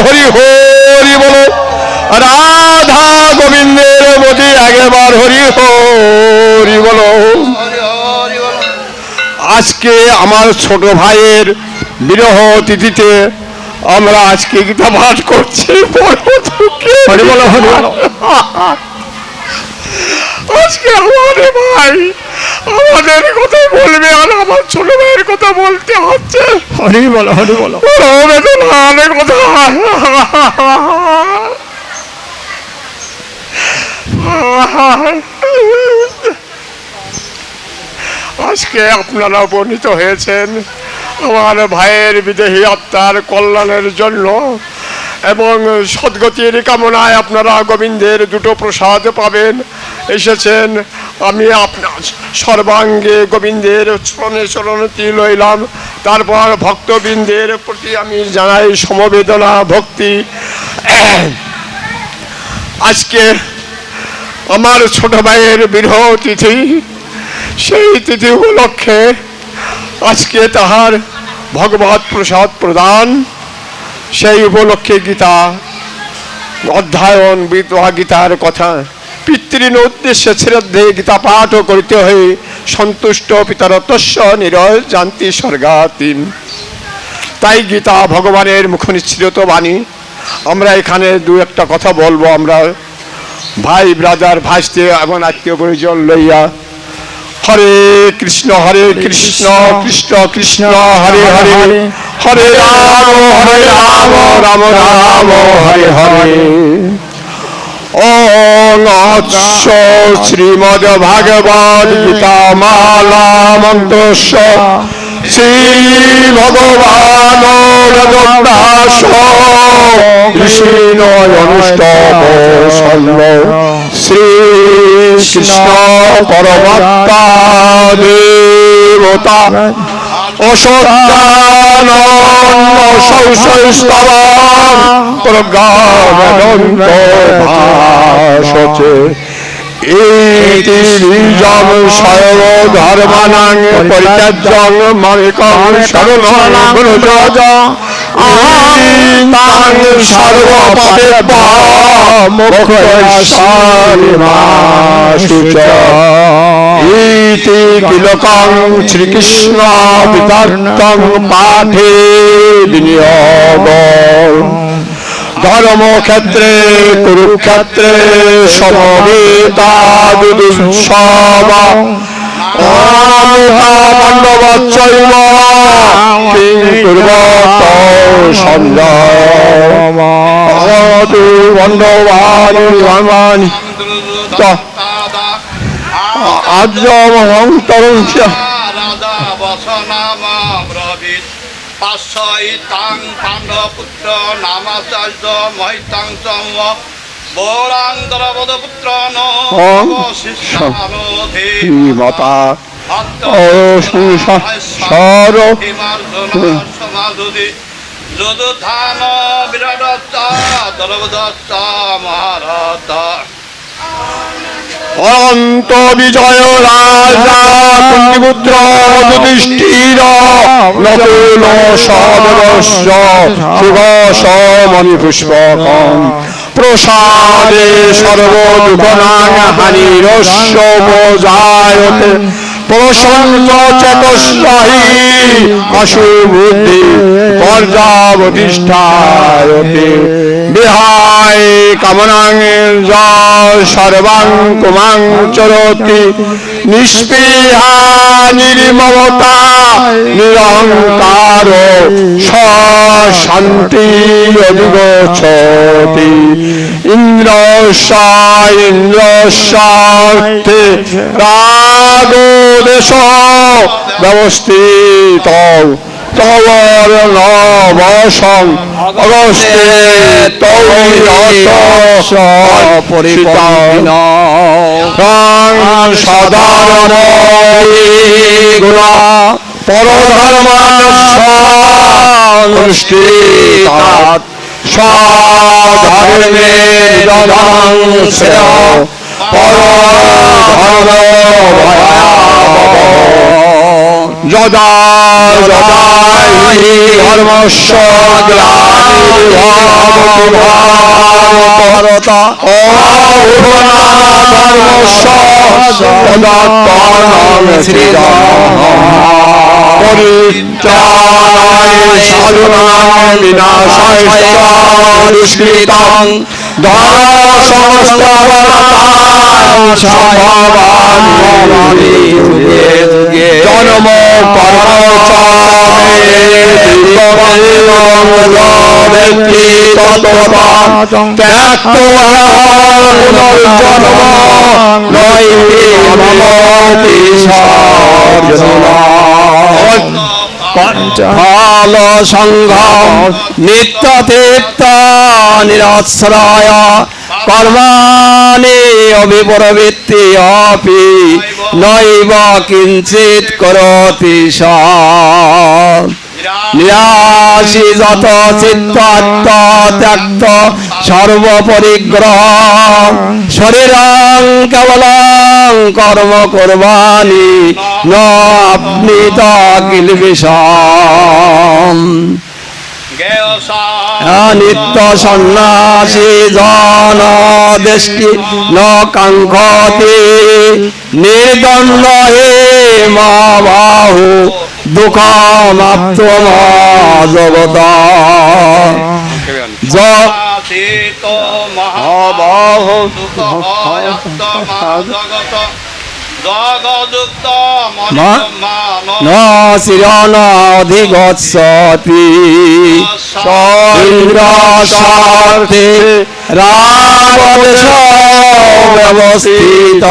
হরি হরি বলো। রাধা গোবিন্দের মধ্যে একবার হরি হরি বলো। আজকে আমার ছোট ভাইয়ের বিরহ তিথিতে আমরা আজকে গীতা পাঠ করছি। হরি বলো হরি বলো। আজকে আমাদের ভাই আমাদের কথা বলবে আর আমার ছোট ভাইয়ের কথা বলতে হচ্ছে। হরি বলো হরি বলো। অনেক কথা। আজকে আপনারা উপনীত হয়েছেন আমার ভাইয়ের বিদেহী আত্মার কল্যাণের জন্য এবং সদ্গতির কামনায় আপনারা গোবিন্দের দুটো প্রসাদ পাবেন এসেছেন। আমি আপনার সর্বাঙ্গে গোবিন্দের চরণে চরণতি লইলাম। তারপর ভক্তবৃন্দের প্রতি আমি জানাই সমবেদনা ভক্তি। আজকে আমার ছোট ভাইয়ের বিরহ তিথি, সেই তিথি উপলক্ষে আজকে তাহার ভগবত প্রসাদ প্রদান, সেই উপলক্ষে গীতা অধ্যয়ন বিদ্যা গীতার কথা পিতৃণ উদ্দেশ্যে শ্রদ্ধে গীতা পাঠ করিতে হয়ে সন্তুষ্ট পিতার তস্য নিরয় জান্তি স্বর্গাতিম। তাই গীতা ভগবানের মুখ নিঃসৃত বাণী। আমরা এখানে দু একটা কথা বলবো। আমরা ভাই ব্রাদার ভাইস্তে এবং আত্মীয় পরিজন লইয়া হরে কৃষ্ণ কৃষ্ণ কৃষ্ণ হরে হরে, হরে রাম রাম রাম হরে হরে। ওম শ্রীমদ্ ভাগবত গীতা মালা মন্ত্রস্য শ্রী ভগবান বেদব্যাস কৃষ্ণ অনুষ্ঠব শ্রী কৃষ্ণ পরমাত্মা দেবতা ধর্মানাং পরিত্যাজ্যং মামেকং শরণং ব্রজ আহং সর্বপাপেভ্যো মোক্ষয়িষ্যামি। ইতি কিলকং শ্রীকৃষ্ণ বিতর্কং পাঠে বিনিয়োগ। ধর্মক্ষেত্রে কুরুক্ষেত্রে সমবেতাদুৎসব পাণ্ডবচ্চৈব কিং কুর্বত সঞ্জয়। পাণ্ডবানি আর্যমহন্তরঞ্চ পাশ্বইতাং পাণ্ডপুত্র নামাচার্য মহিতাং চম্ব বৌরান্দরবদপুত্র নমতা সমাধুদি যদুধান বিরাট দরবদত্ত মহারথ। অনন্ত বিজয় রাজা কুন্তিপুত্র যুধিষ্ঠির নকুল সহদেবস্য সুঘোষমণি পুষ্পকং প্রসাদে সর্বদুঃখনাং হানিরস্য উপজায়তে প্রসন্ন চেতস্যাহি অশুবুদ্ধি পর্যাবতিষ্ঠায়তে। বিহায় কামনাং সর্বাং কুমাং চরতি নিষ্পৃহা নির্মমতা নিরহংকার শান্তি অধিগচ্ছতি। ইন্দ্রস্যার্থে রাগদেশ ব্যবস্থিত তবর নবসং অগস্তে তরিতান সাধারণ গুণ পরধর্মানুষ্ঠিতাৎ স্বধর্মে যদা যদা হি ধর্মস্য গ্লানির্ভবতি ভারত ধর্মস্য তদাত্মানং সৃজনঃ পরিত্রাণায় সাধুনাং বিনাশায় দুষ্কৃতং জন্ম ফল সংঘ নিত্য তীর্থ নিরাশ্রয় কর্মাণি অবিপ্রবৃত্তি অপি নৈব কিঞ্চিৎ করতি সা নিরাশি যত চিত্তাত্ম ত্যক্ত সর্বপরিগ্রহ শরীরং কেবলং কর্ম করবানি ন আপনিত কিলবিষম নিত্য সন্ন্যাসী জন দেশটি ন কাঙ্ক্ষতি নির্দণ্ড হে মা বাহু দুঃখমাপ্তম জগত মহাবাহু ন শিরন অধিগচ্ছতি ইন্দ্র স্বার্থে রাবদেশ ব্যবস্থিত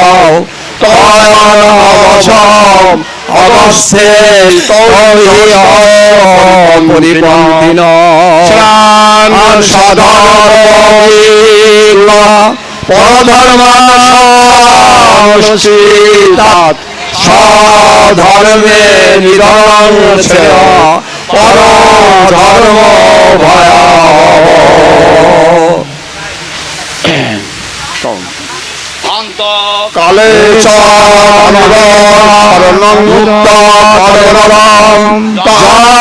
তয়নবশম অবস্থে পরিপন্থিন সদর্ম পরধর্মানুষ্ঠিতাৎ স্বধর্মে নিরংশয় পরধর্ম ভয়াবহ কালে চরণমুক্ত পরম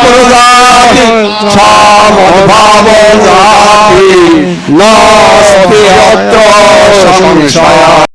প্রজাতি সমভাব জাতি নাস্তি অত্র সংশয়।